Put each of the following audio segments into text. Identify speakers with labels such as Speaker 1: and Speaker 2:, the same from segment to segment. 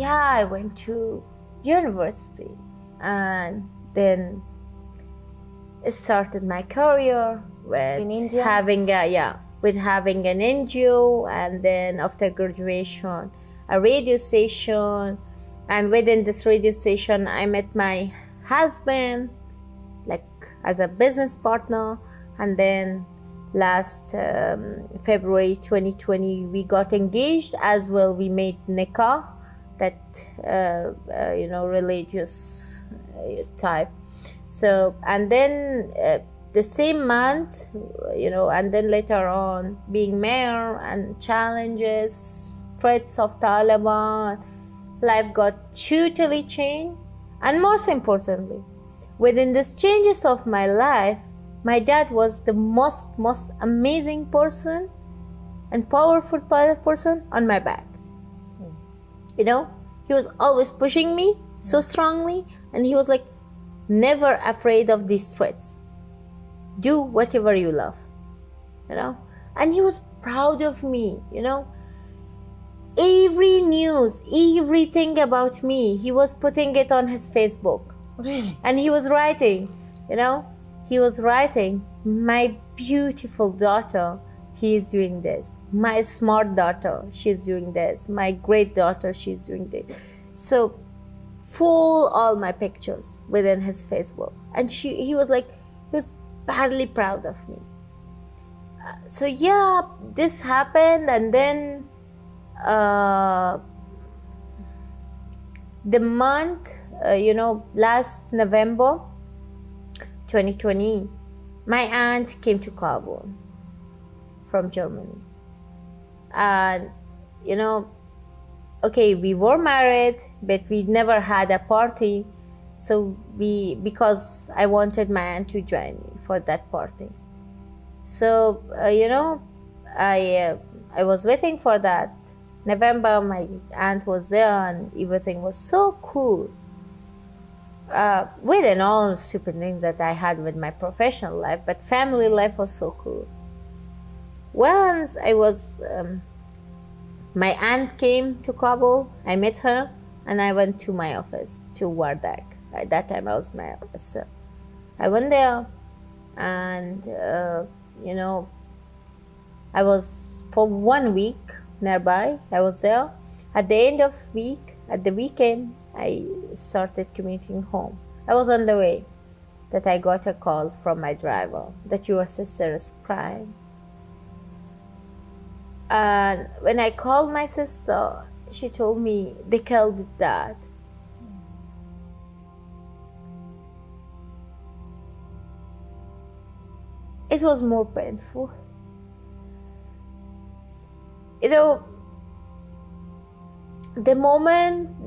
Speaker 1: yeah, I went to university and then started my career with
Speaker 2: In India?
Speaker 1: having an NGO, and then after graduation a radio station, and within this radio station I met my husband like as a business partner, and then last February 2020 we got engaged as well. We made nikah, that religious type. So and then the same month, and then later on being mayor and challenges, threats of Taliban, life got totally changed. And most importantly, within these changes of my life, my dad was the most amazing person and powerful person on my back. He was always pushing me so strongly, and he was like never afraid of these threats. Do whatever you love, and he was proud of me. Every news, everything about me, he was putting it on his Facebook.
Speaker 2: Really?
Speaker 1: And he was writing, my beautiful daughter, he is doing this. My smart daughter, she's doing this. My great daughter, she's doing this. So full all my pictures within his Facebook. And he was badly proud of me. So yeah, this happened, and then the month, last November 2020, my aunt came to Kabul from Germany. And, okay, we were married, but we never had a party. So because I wanted my aunt to join me for that party. So, I was waiting for that. November, my aunt was there and everything was so cool. Within all stupid things that I had with my professional life, but family life was so cool. Once my aunt came to Kabul, I met her, and I went to my office, to Wardak. At that time I was my officer. I went there, and I was for 1 week nearby. I was there. At the end of week, at the weekend, I started commuting home. I was on the way that I got a call from my driver that your sister is crying. And when I called my sister, she told me they killed dad. It was more painful.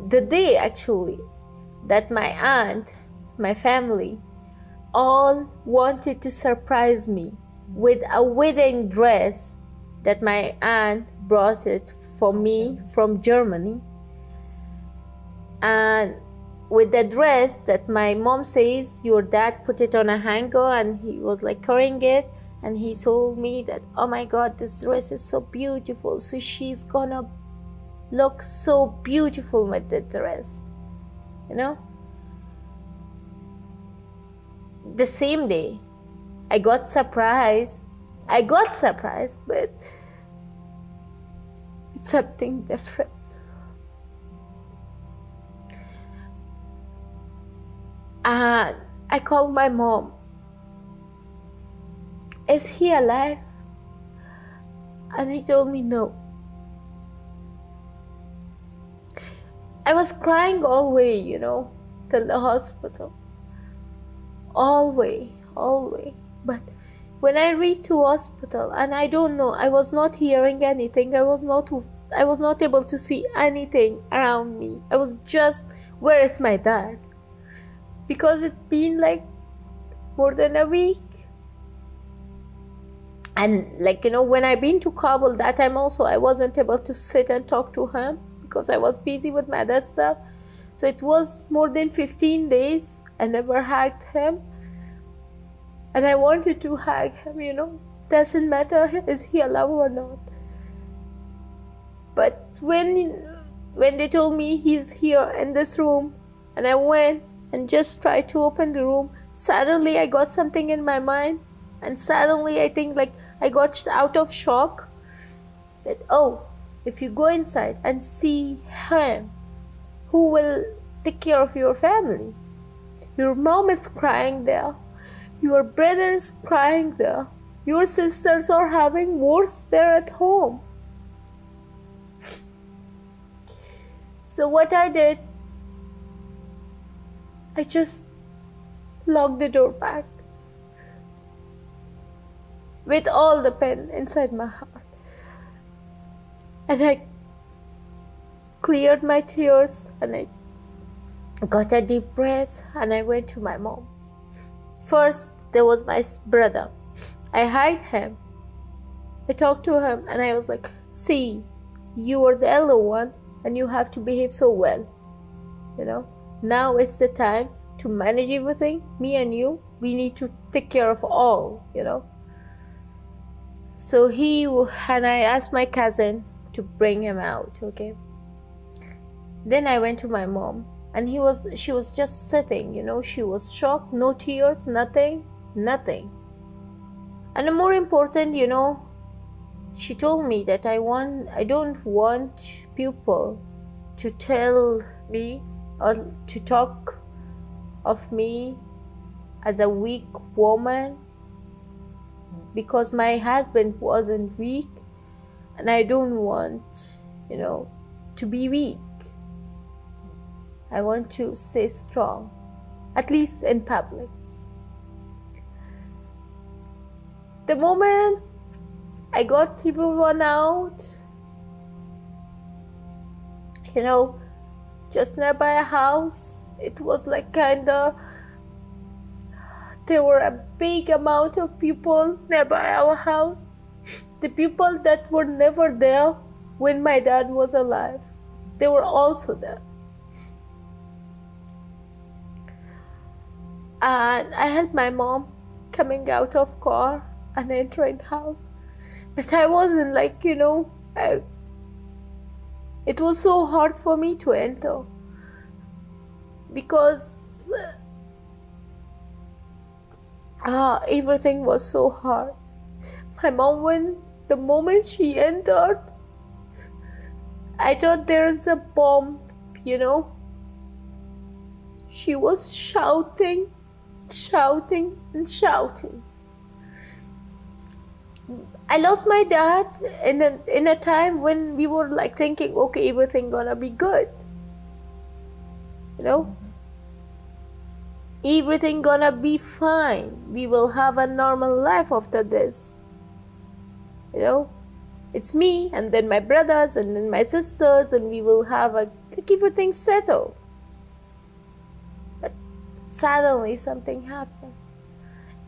Speaker 1: The day actually, that my aunt, my family, all wanted to surprise me with a wedding dress that my aunt brought it for me from Germany. And with the dress that my mom says your dad put it on a hanger and he was carrying it, and he told me that, oh my God, this dress is so beautiful, so she's gonna look so beautiful with the dress. The same day I got surprised, but it's something different. And I called my mom. Is he alive? And he told me no. I was crying all way, till the hospital. All way. But when I reached to hospital, and I don't know, I was not hearing anything. I was not able to see anything around me. I was just, where is my dad? Because it's been more than a week. And when I've been to Kabul, that time also I wasn't able to sit and talk to him because I was busy with my other stuff. So it was more than 15 days I never hugged him. And I wanted to hug him, doesn't matter is he alive or not. But when when they told me he's here in this room, and I went and just tried to open the room, suddenly I got something in my mind, and suddenly I think like I got out of shock that, oh, if you go inside and see him, who will take care of your family? Your mom is crying there, your brother is crying there, your sisters are having worse there at home. So what I did, I just locked the door back with all the pain inside my heart. And I cleared my tears and I got a deep breath and I went to my mom. First, there was my brother. I hugged him. I talked to him and I was like, see, you are the elder one and you have to behave so well. Now it's the time to manage everything. Me and you, we need to take care of all, So I asked my cousin to bring him out, okay? Then I went to my mom and she was just sitting, she was shocked, no tears, nothing. And more important, she told me that I don't want people to tell me or to talk of me as a weak woman, because my husband wasn't weak and I don't want, to be weak. I want to stay strong, at least in public. The moment I got everyone out, just nearby a house, it was like there were a big amount of people nearby our house. The people that were never there when my dad was alive, they were also there. And I helped my mom coming out of car and entering house. But I wasn't it was so hard for me to enter because everything was so hard. My mom, the moment she entered, I thought there's a bomb, She was shouting. I lost my dad in a time when we were thinking, okay, everything gonna be good. Everything gonna be fine. We will have a normal life after this. It's me and then my brothers and then my sisters and we will have everything settled. But suddenly something happened.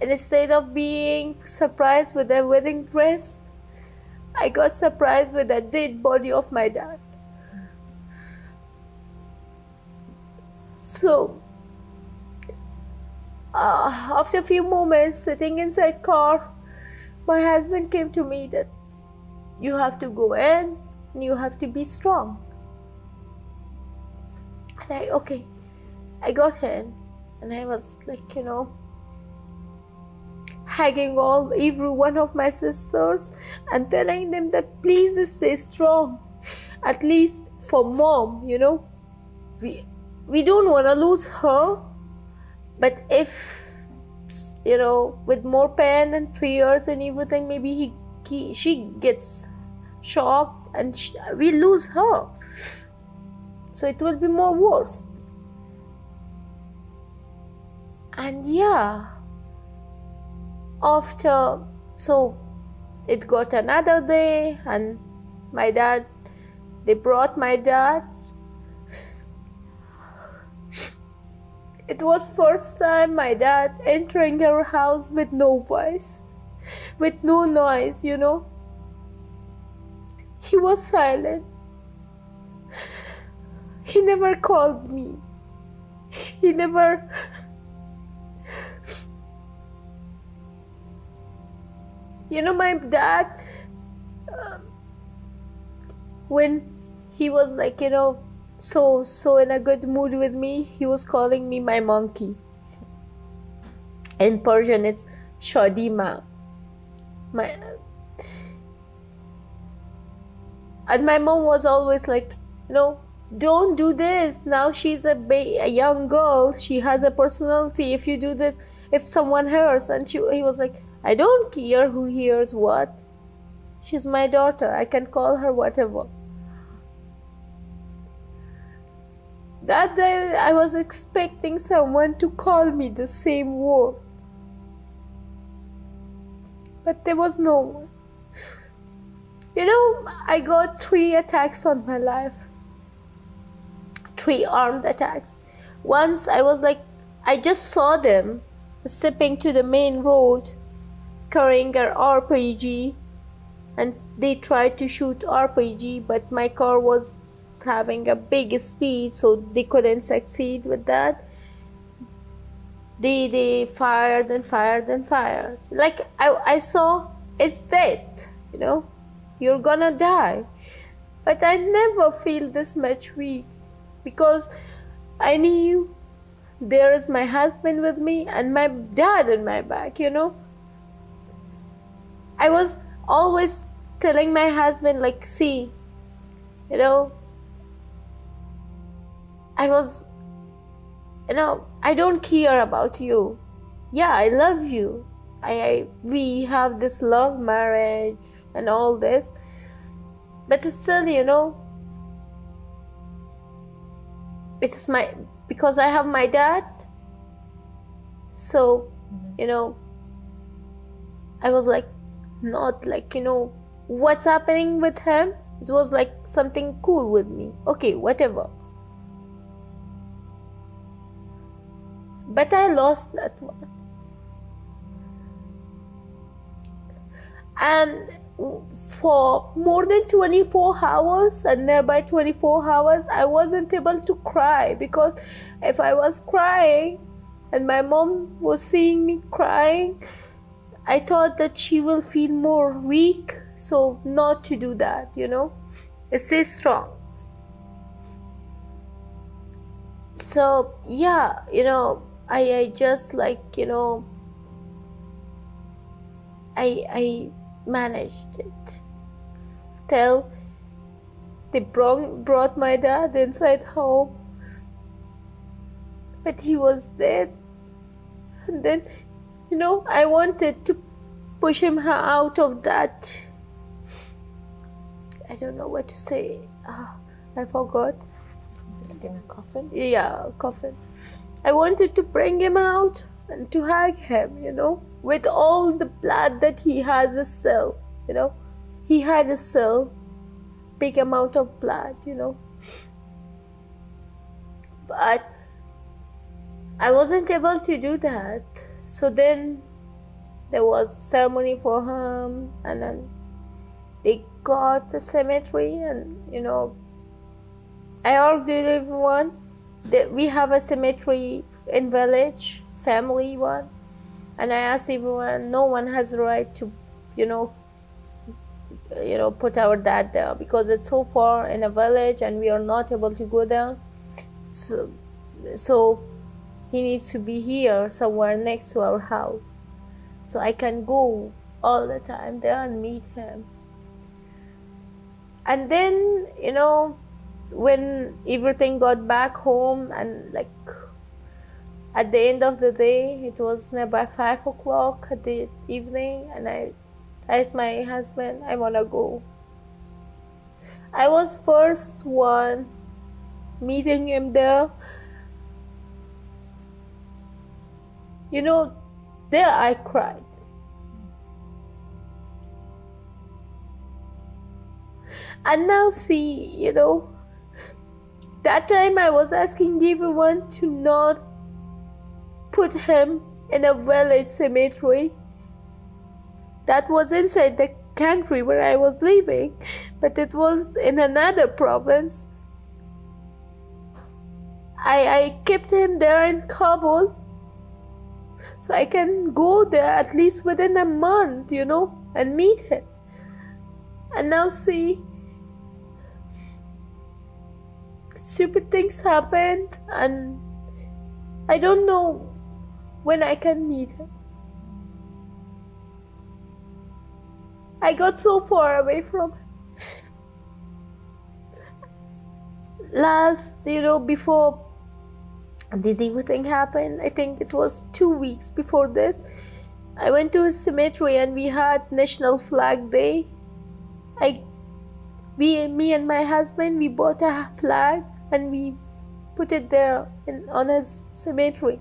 Speaker 1: And instead of being surprised with a wedding dress, I got surprised with the dead body of my dad. So, after a few moments sitting inside car, my husband came to me that you have to go in and you have to be strong. And I got in and I was hugging every one of my sisters and telling them that please stay strong, at least for mom. We don't want to lose her, but if with more pain and tears and everything, maybe she gets shocked and we lose her, so it will be more worse. And so it got another day and they brought my dad. It was first time my dad entering our house with no voice, with no noise, He was silent. He never called me. He never my dad, when he was like, so in a good mood with me. He was calling me my monkey. In Persian, it's Shadima. And my mom was always like, don't do this. Now she's a young girl. She has a personality. If you do this, if someone hears, and he was like, I don't care who hears what. She's my daughter. I can call her whatever. That day, I was expecting someone to call me the same word. But there was no one. I got 3 attacks on my life. 3 armed attacks. Once I was like, I just saw them stepping to the main road, carrying an RPG, and they tried to shoot RPG, but my car was having a big speed, so they couldn't succeed with that. They fired and fired and fired. Like I saw, it's death, you're gonna die. But I never feel this much weak, because I knew there is my husband with me and my dad in my back, I was always telling my husband, like, see, I don't care about you. Yeah, I love you. We have this love marriage and all this, but still, it's because I have my dad. So, I was like, not like, what's happening with him. It was like something cool with me. Okay, whatever. But I lost that one. And for more than 24 hours and nearby 24 hours, I wasn't able to cry, because if I was crying and my mom was seeing me crying, I thought that she will feel more weak, so not to do that, Stay strong. So yeah, I just like, I managed it till they brought my dad inside home, but he was dead. And then, I wanted to push him out of that, I don't know what to say, I forgot.
Speaker 2: Like in a coffin?
Speaker 1: Yeah, a coffin. I wanted to bring him out and to hug him, with all the blood that he has a cell, He had a cell, big amount of blood, But I wasn't able to do that. So then there was ceremony for him, and then they got the cemetery, and, I argued with everyone that we have a cemetery in village, family one, and I asked everyone, no one has the right to, put our dad there, because it's so far in a village and we are not able to go there. So he needs to be here somewhere next to our house, so I can go all the time there and meet him. And then, when everything got back home, and like at the end of the day, it was nearby 5 o'clock at the evening, and I asked my husband, I want to go. I was first one meeting him there. There I cried. And now see, that time I was asking everyone to not put him in a village cemetery. That was inside the country where I was living, but it was in another province. I kept him there in Kabul, so I can go there at least within a month, and meet him. And now see, stupid things happened, and I don't know when I can meet him. I got so far away from him. Last, before this everything happened, I think it was 2 weeks before this, I went to a cemetery and we had National Flag Day. Me and my husband, we bought a flag and we put it there on his cemetery.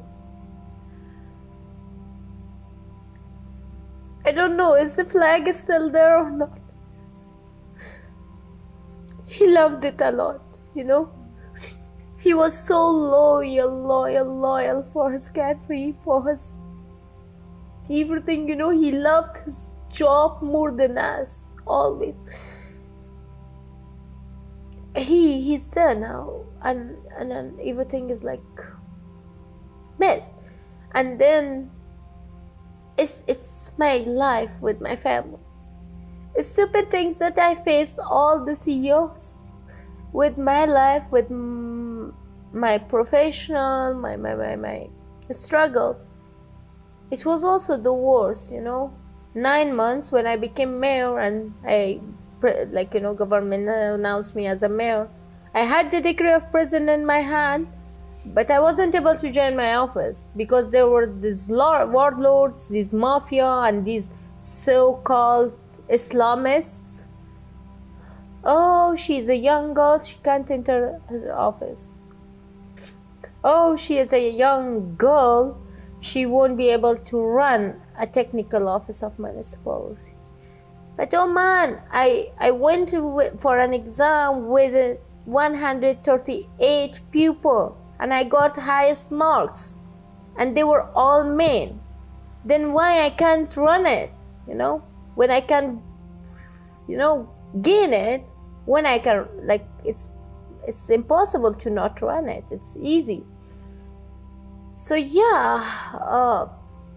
Speaker 1: I don't know, is the flag still there or not? He loved it a lot, He was so loyal for his country, for his everything, He loved his job more than us, always. He's there now, and then everything is like best. And then it's my life with my family. It's stupid things that I faced all these years with my life, with my professional, my struggles. It was also the worst, 9 months when I became mayor and government announced me as a mayor. I had the degree of president in my hand, but I wasn't able to join my office because there were these warlords, these mafia, and these so-called Islamists. Oh, she's a young girl, she can't enter her office. Oh, she is a young girl, she won't be able to run a technical office of municipality. But oh man, I went for an exam with 138 people and I got highest marks and they were all men. Then why I can't run it, when I can, gain it, when I can, it's impossible to not run it. It's easy. So yeah,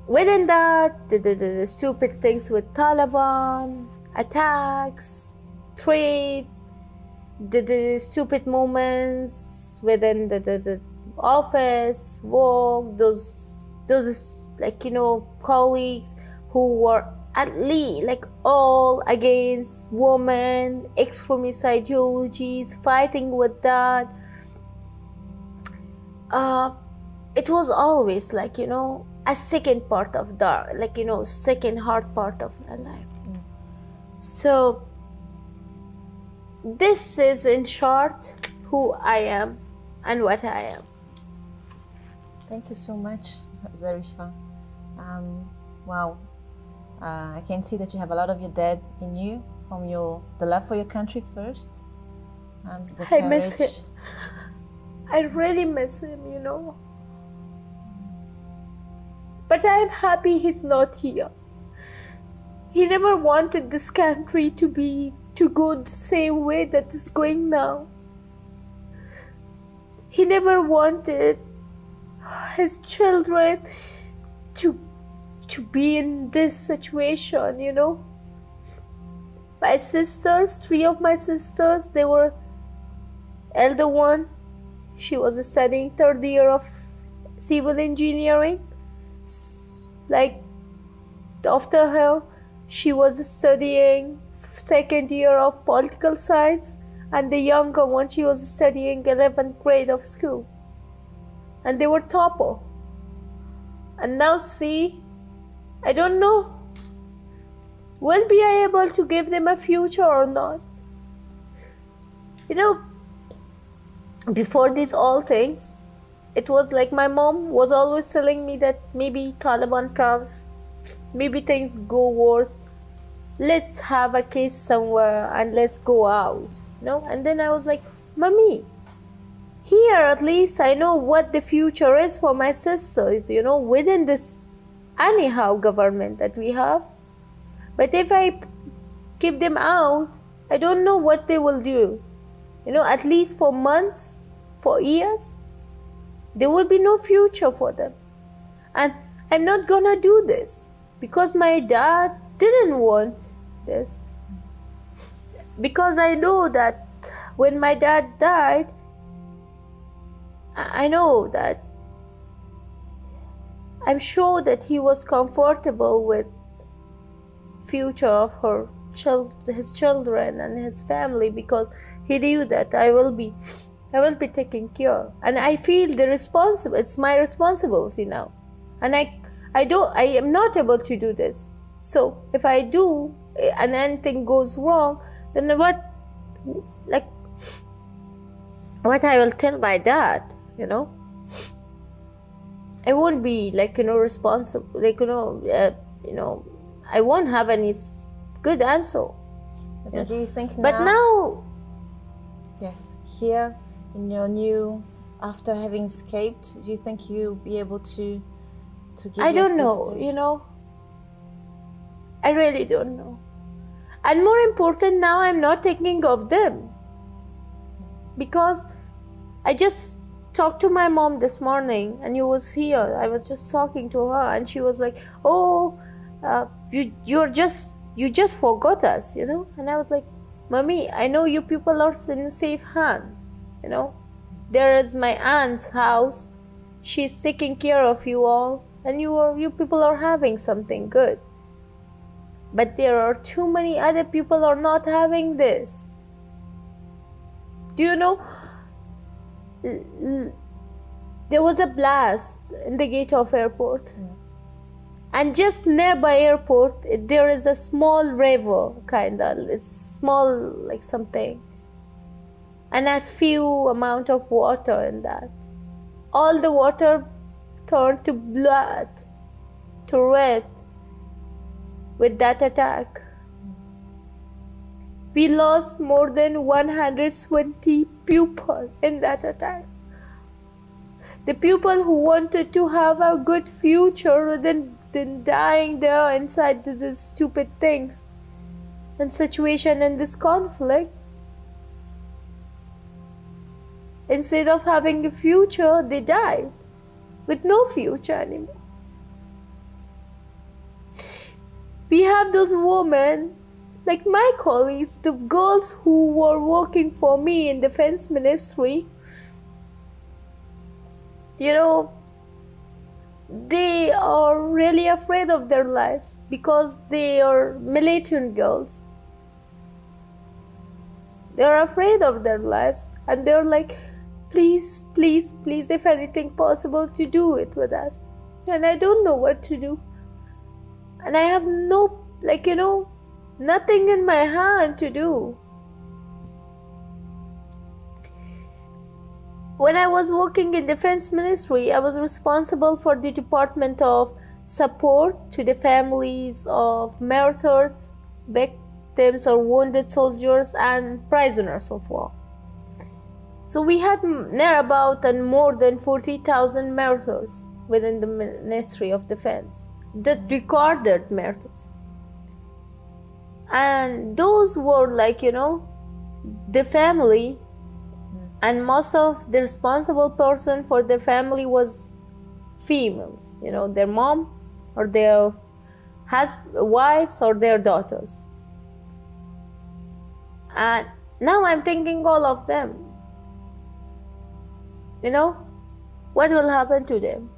Speaker 1: within that, the stupid things with Taliban, attacks, trades, the stupid moments within the office, work, those colleagues who were at least all against women, extremist ideologies, fighting with that. It was always a second part of dark, second hard part of my life. So this is in short who I am and what I am.
Speaker 2: Thank you so much, Zarifa. Wow. I can see that you have a lot of your dad in you, from the love for your country first.
Speaker 1: I miss him. I really miss him, But I'm happy he's not here. He never wanted this country to go the same way that it's going now. He never wanted his children to be in this situation, My sisters, 3 of my sisters, they were elder one. She was studying 3rd year of civil engineering. After her, she was studying 2nd year of political science, and the younger one, she was studying 11th grade of school. And they were topper. And now see, I don't know, will be I able to give them a future or not? Before these all things, it was like my mom was always telling me that maybe Taliban comes, maybe things go worse, let's have a case somewhere and let's go out, And then I was like, Mommy, here at least I know what the future is for my sisters, within this anyhow government that we have. But if I keep them out, I don't know what they will do. At least for months, for years, there will be no future for them. And I'm not gonna do this because my dad didn't want this. Because I know that when my dad died, I know that, I'm sure that he was comfortable with future of his children and his family, because he knew that I will be taken care, and I feel it's my responsibility now, and I am not able to do this. So if I do and anything goes wrong, then what I will tell my dad, I won't be responsible, I won't have any good answer.
Speaker 2: But do you think
Speaker 1: now,
Speaker 2: yes, here in your new, after having escaped, do you think you'll be able to give
Speaker 1: I
Speaker 2: your
Speaker 1: don't
Speaker 2: sisters?
Speaker 1: know, I really don't know. And more important, now I'm not thinking of them, because I just talked to my mom this morning, and you was here. I was just talking to her, and she was like, "Oh, you just forgot us, And I was like, "Mommy, I know you people are in safe hands, There is my aunt's house. She's taking care of you all, and you people are having something good. But there are too many other people are not having this. Do you know? There was a blast in the gate of airport, and just nearby airport there is a small river, it's small, like something, and a few amount of water in that. All the water turned to blood, to red, with that attack. We lost more than 120 people in that attack. The people who wanted to have a good future than dying there inside these stupid things and situation in this conflict. Instead of having a future, they died with no future anymore. We have those women, like my colleagues, the girls who were working for me in defense ministry, they are really afraid of their lives because they are militant girls. They're afraid of their lives, and they're like, please, please, please, if anything possible, to do it with us. And I don't know what to do. And I have nothing in my hand to do. When I was working in defense ministry, I was responsible for the department of support to the families of martyrs, victims or wounded soldiers, and prisoners of war. So we had near about and more than 40,000 martyrs within the Ministry of Defense, that recorded martyrs. And those were the family, and most of the responsible person for the family was females, their mom or their wives or their daughters. And now I'm thinking all of them, what will happen to them?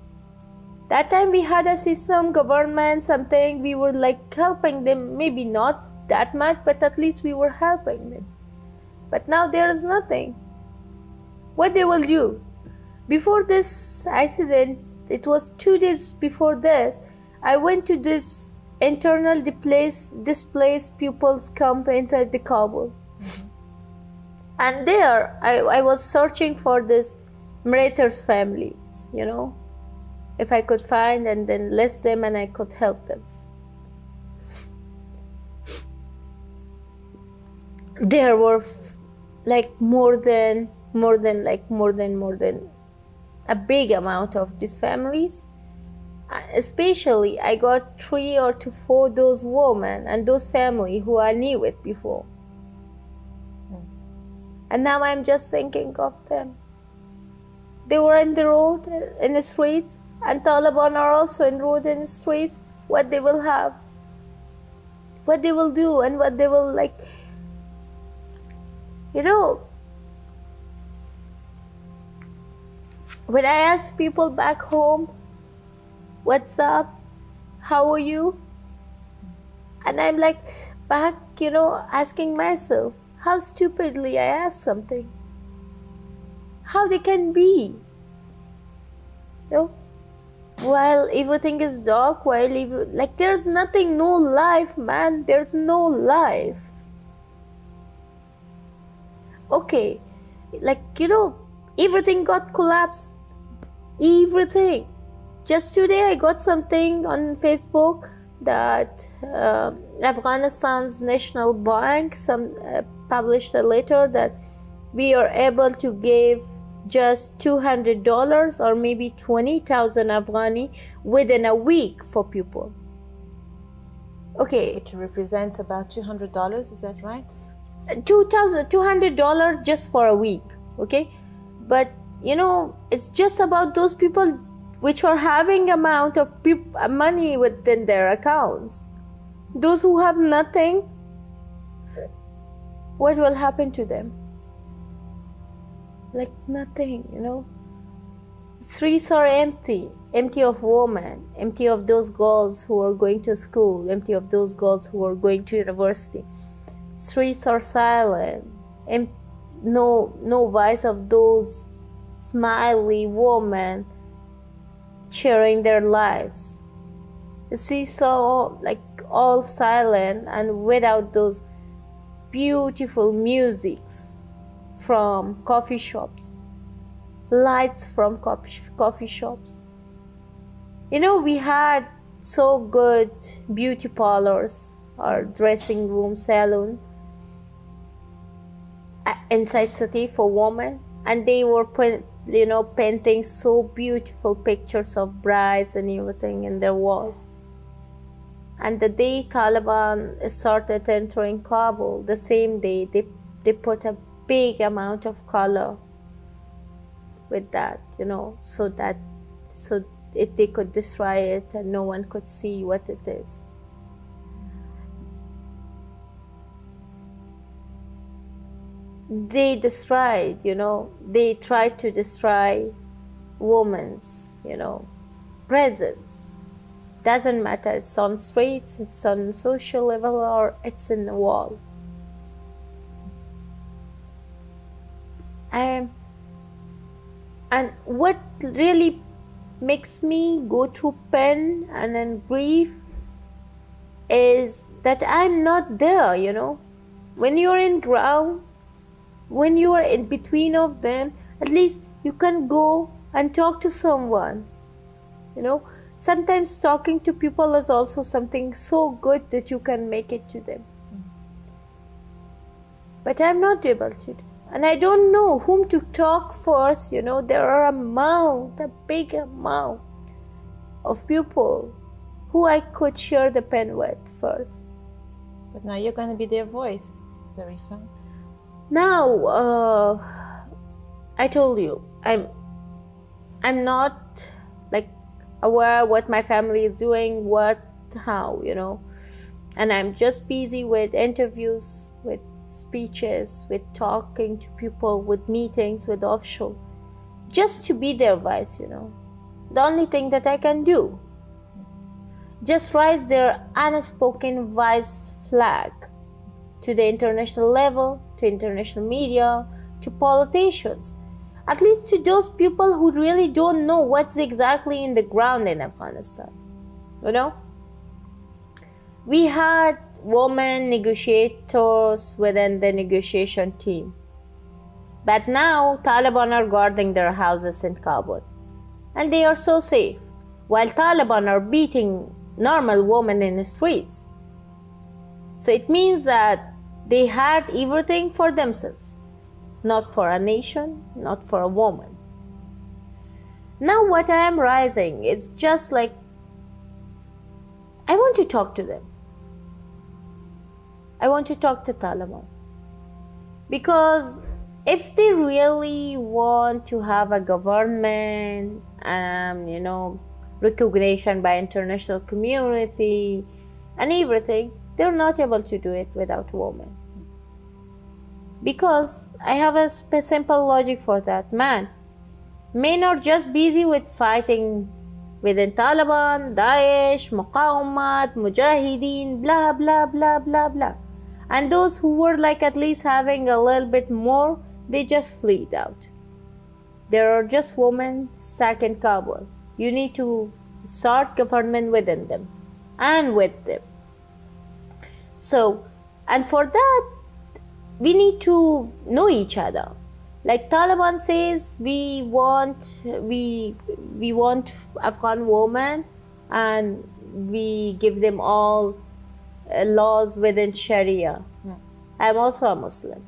Speaker 1: That time we had a system, government, something, we were helping them, maybe not that much, but at least we were helping them. But now there is nothing. What they will do? Before this accident, it was 2 days before this, I went to this internal displaced pupils camp inside the Kabul. And there I was searching for this martyrs' families, if I could find and then list them and I could help them. There were more than a big amount of these families. Especially I got 3 or 4 those women and those family who I knew it before. And now I'm just thinking of them. They were in the road, in the streets, and Taliban are also in road and streets. What they will have, what they will do, and what they will when I ask people back home, what's up? How are you? And I'm like back, asking myself how stupidly I ask something. How they can be, while everything is dark, like there's nothing, no life, man. There's no life. Okay, like everything got collapsed. Everything. Just today I got something on Facebook that Afghanistan's National Bank published a letter that we are able to give just $200 or maybe 20,000 Afghani within a week for people. Okay.
Speaker 2: Which represents about $200, is that right?
Speaker 1: $200 just for a week, okay? But it's just about those people which are having amount of money within their accounts. Those who have nothing, what will happen to them? Like nothing, Streets are empty of women, empty of those girls who are going to school, empty of those girls who are going to university. Streets are silent, no voice of those smiley women sharing their lives. You see, so like all silent and without those beautiful musics from coffee shops, lights from coffee shops. We had so good beauty parlors or dressing room salons inside city for women, and they were painting so beautiful pictures of brides and everything in their walls. And the day Taliban started entering Kabul, the same day they put a big amount of color with that, so they could destroy it and no one could see what it is. They destroyed, they tried to destroy women's, presence. Doesn't matter, it's on streets, it's on social level, or it's in the wall. And what really makes me go through pain and then grief is that I'm not there, When you're in ground, when you are in between of them, at least you can go and talk to someone, Sometimes talking to people is also something so good that you can make it to them. But I'm not able to do. And I don't know whom to talk first, There are a big amount of people who I could share the pen with first.
Speaker 2: But now you're going to be their voice, Zarifa.
Speaker 1: Now, I told you, I'm not like aware what my family is doing, how, and I'm just busy with interviews, with speeches, with talking to people, with meetings, with offshore, just to be their voice, The only thing that I can do, just raise their unspoken voice flag to the international level, to international media, to politicians, at least to those people who really don't know what's exactly in the ground in Afghanistan. We had women negotiators within the negotiation team. But now Taliban are guarding their houses in Kabul. And they are so safe, while Taliban are beating normal women in the streets. So it means that they had everything for themselves, not for a nation, not for a woman. Now what I am rising is just like, I want to talk to them. I want to talk to Taliban. Because if they really want to have a government, recognition by international community and everything, they're not able to do it without women. Because I have a simple logic for that. Man, Men are just busy with fighting within Taliban, Daesh, Muqawamat, Mujahideen, blah, blah, blah, blah, blah. And those who were like at least having a little bit more, they just fled out. There are just women stuck in Kabul. You need to start government within them and with them. So, and for that, we need to know each other. Like Taliban says, we want Afghan women, and we give them all laws within Sharia. I'm also a Muslim.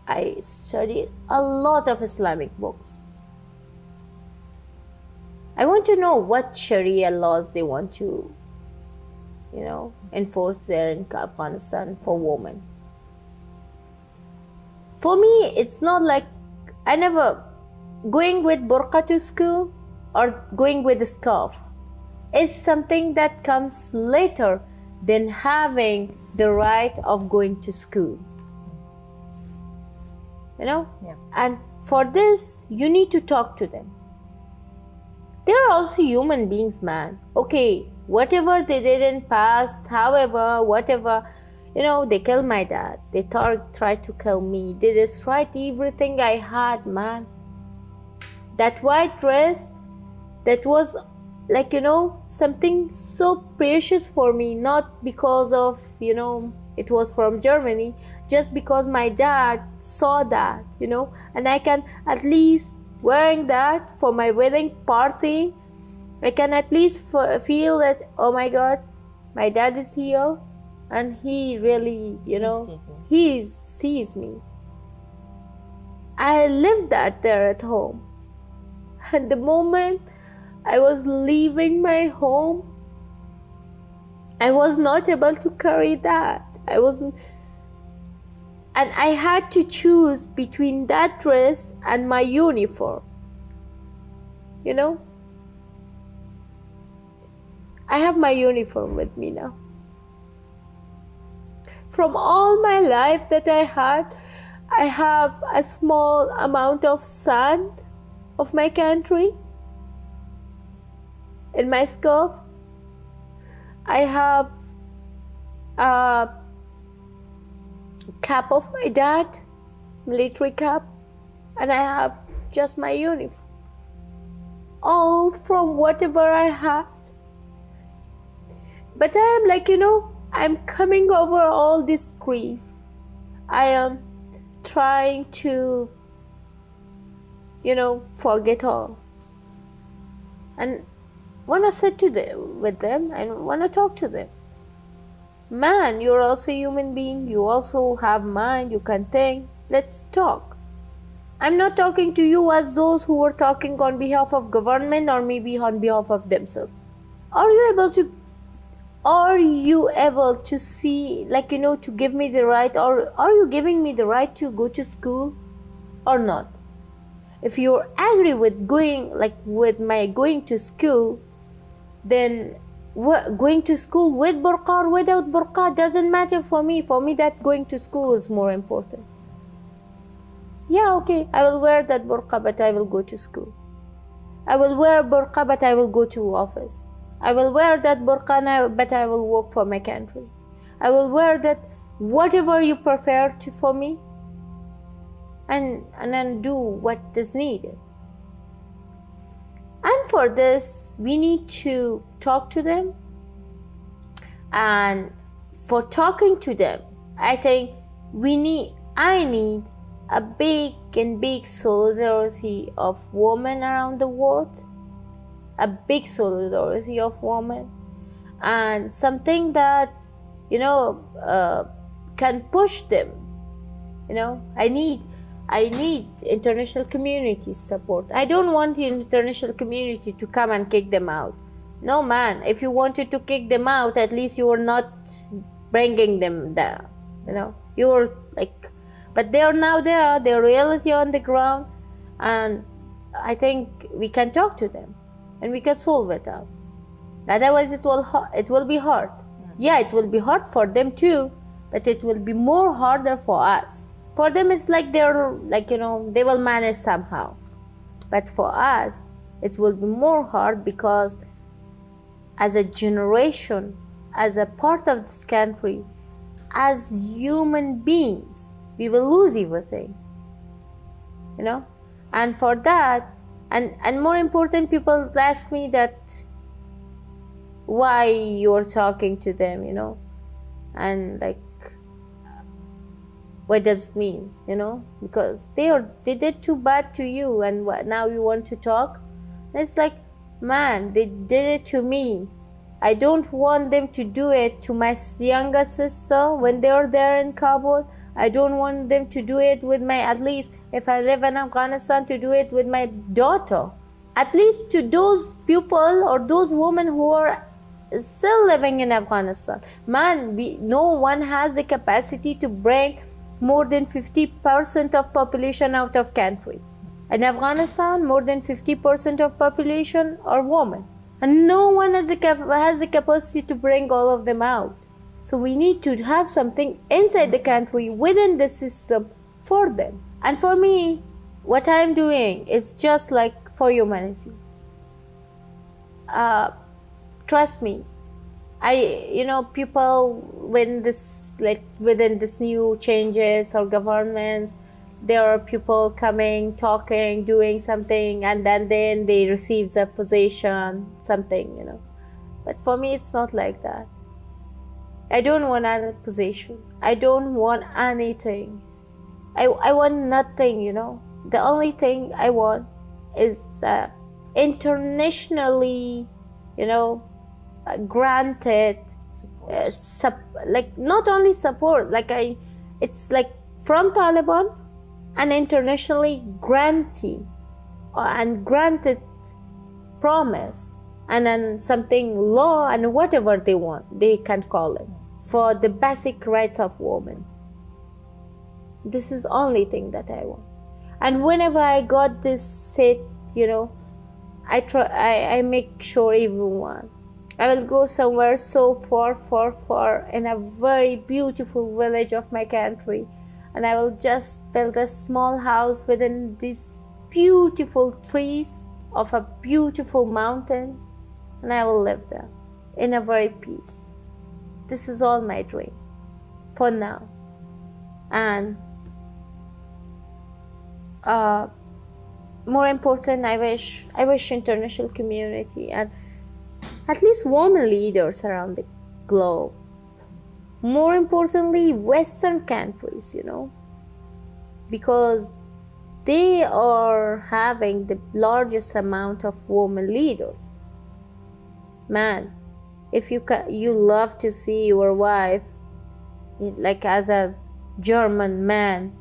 Speaker 1: I study a lot of Islamic books. I want to know what Sharia laws they want to, enforce there in Afghanistan for women. For me, it's not like I never going with burqa to school or going with a scarf. It's something that comes later than having the right of going to school.
Speaker 2: Yeah.
Speaker 1: And for this, you need to talk to them. They are also human beings, man. Okay, whatever they did in past, however, whatever, they killed my dad. They tried to kill me. They destroyed everything I had, man. That white dress, that was like, something so precious for me, not because of, it was from Germany, just because my dad saw that, and I can at least wearing that for my wedding party, I can at least feel that, oh my God, my dad is here, and he really, he sees me. I lived that there at home. And the moment I was leaving my home, I was not able to carry that. And I had to choose between that dress and my uniform. I have my uniform with me now. From all my life that I had, I have a small amount of sand of my country in my scarf. I have a cap of my dad, military cap, and I have just my uniform. All from whatever I had. But I am like, I'm coming over all this grief. I am trying to, forget all. And want to sit with them and want to talk to them. Man, you're also a human being. You also have mind. You can think. Let's talk. I'm not talking to you as those who were talking on behalf of government or maybe on behalf of themselves. Are you able to see, to give me the right, or are you giving me the right to go to school or not? If you're angry with my going to school, then going to school with burqa or without burqa doesn't matter for me. For me, that going to school is more important. Yeah, okay, I will wear that burqa, but I will go to school. I will wear burqa, but I will go to office. I will wear that burqa, but I will work for my country. I will wear that, whatever you prefer for me, and then do what is needed. And for this, we need to talk to them. And for talking to them, I think I need a big solidarity of women around the world. A big solidarity of women. And something that, can push them. I need international community support. I don't want the international community to come and kick them out. No, man, if you wanted to kick them out, at least you were not bringing them there. You were but they are now there, their reality on the ground, and I think we can talk to them and we can solve it out. Otherwise, it will be hard. Yeah, it will be hard for them too, but it will be harder for us. For them, it's like they will manage somehow. But for us, it will be more hard because as a generation, as a part of this country, as human beings, we will lose everything, you know. And for that, and more important, people ask me that why you're talking to them, you know, and like, what does it mean, you know, because they did too bad to you, and now you want to talk. And it's like, man, they did it to me. I don't want them to do it to my younger sister when they're there in Kabul. I don't want them to do it with my, at least if I live in Afghanistan, to do it with my daughter. At least to those people or those women who are still living in Afghanistan. Man, no one has the capacity to bring more than 50% of population out of country. In Afghanistan, more than 50% of population are women. And no one has the capacity to bring all of them out. So we need to have something inside the country, within the system, for them. And for me, what I'm doing is just like for humanity. Trust me, people, when this, like within this new changes or governments, there are people coming, talking, doing something, and then they receive the position, something, you know. But for me, it's not like that. I don't want any position. I don't want anything. I want nothing, you know. The only thing I want is internationally, you know, granted, like not only support, like it's like from Taliban, an internationally granted promise, and then something law and whatever they want, they can call it, for the basic rights of women. This is only thing that I want. And whenever I got this set, you know, I make sure everyone, I will go somewhere so far in a very beautiful village of my country, and I will just build a small house within these beautiful trees of a beautiful mountain, and I will live there in a very peace. This is all my dream for now. And more important, I wish international community and at least women leaders around the globe, more importantly Western countries, you know, because they are having the largest amount of women leaders. Man, if you love to see your wife, like as a German man,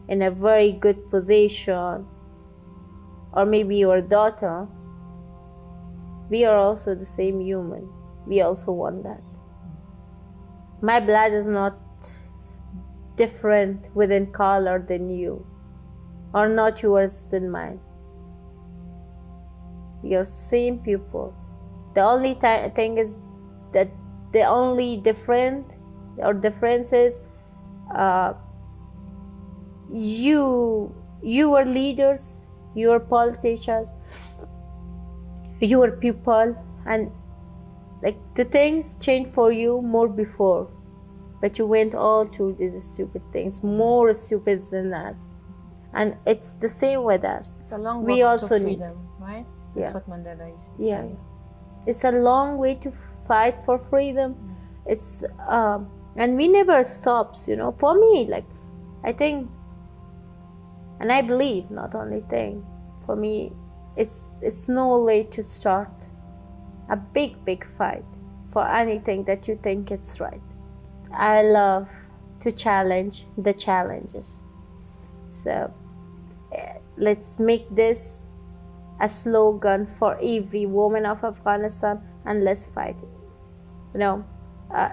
Speaker 1: in a very good position, or maybe your daughter, we are also the same human. We also want that. My blood is not different within color than you, or not yours than mine. We are same people. The only thing is that the only difference is you are leaders, you are politicians, you are people, and like the things change for you more before, but you went all through these stupid things, more stupid than us, and it's the same with us.
Speaker 2: It's a long walk
Speaker 1: we also
Speaker 2: to freedom,
Speaker 1: need,
Speaker 2: right? That's
Speaker 1: yeah,
Speaker 2: what Mandela used to
Speaker 1: yeah,
Speaker 2: say.
Speaker 1: it's a long way to fight for freedom. It's and we never stops, you know. For me, like, I think, and I believe, not only think, for me, it's no late to start a big fight for anything that you think it's right. I love to challenge the challenges. So let's make this a slogan for every woman of Afghanistan, and let's fight it. You know,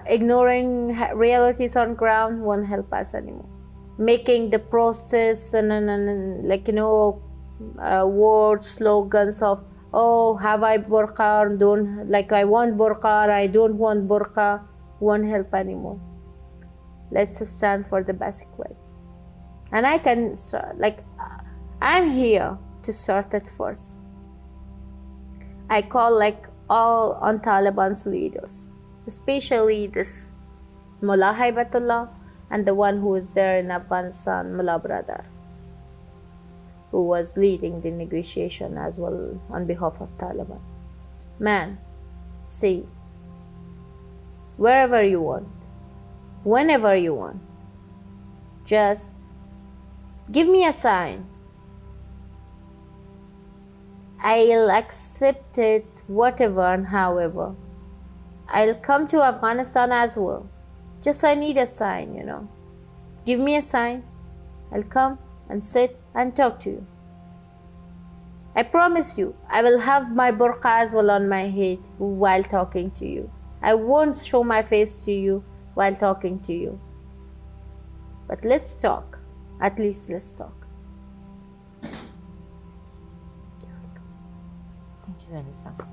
Speaker 1: ignoring realities on ground won't help us anymore. Making the process and like, you know, word slogans of, oh, have I burqa or don't, like I want burqa or I don't want burqa, won't help anymore. Let's stand for the basic rights. And I can, like, I'm here to start it first. I call like all on Taliban's leaders, especially this Mullah Haibatullah and the one who is there in Afghanistan, Mullah Brother, who was leading the negotiation as well on behalf of Taliban. Man, see, wherever you want, whenever you want, just give me a sign. I'll accept it, whatever and however. I'll come to Afghanistan as well. Just I need a sign, Give me a sign. I'll come and sit and talk to you. I promise you, I will have my burqa as well on my head while talking to you. I won't show my face to you while talking to you. But let's talk. At least let's talk.
Speaker 2: Thank you, Zarifa.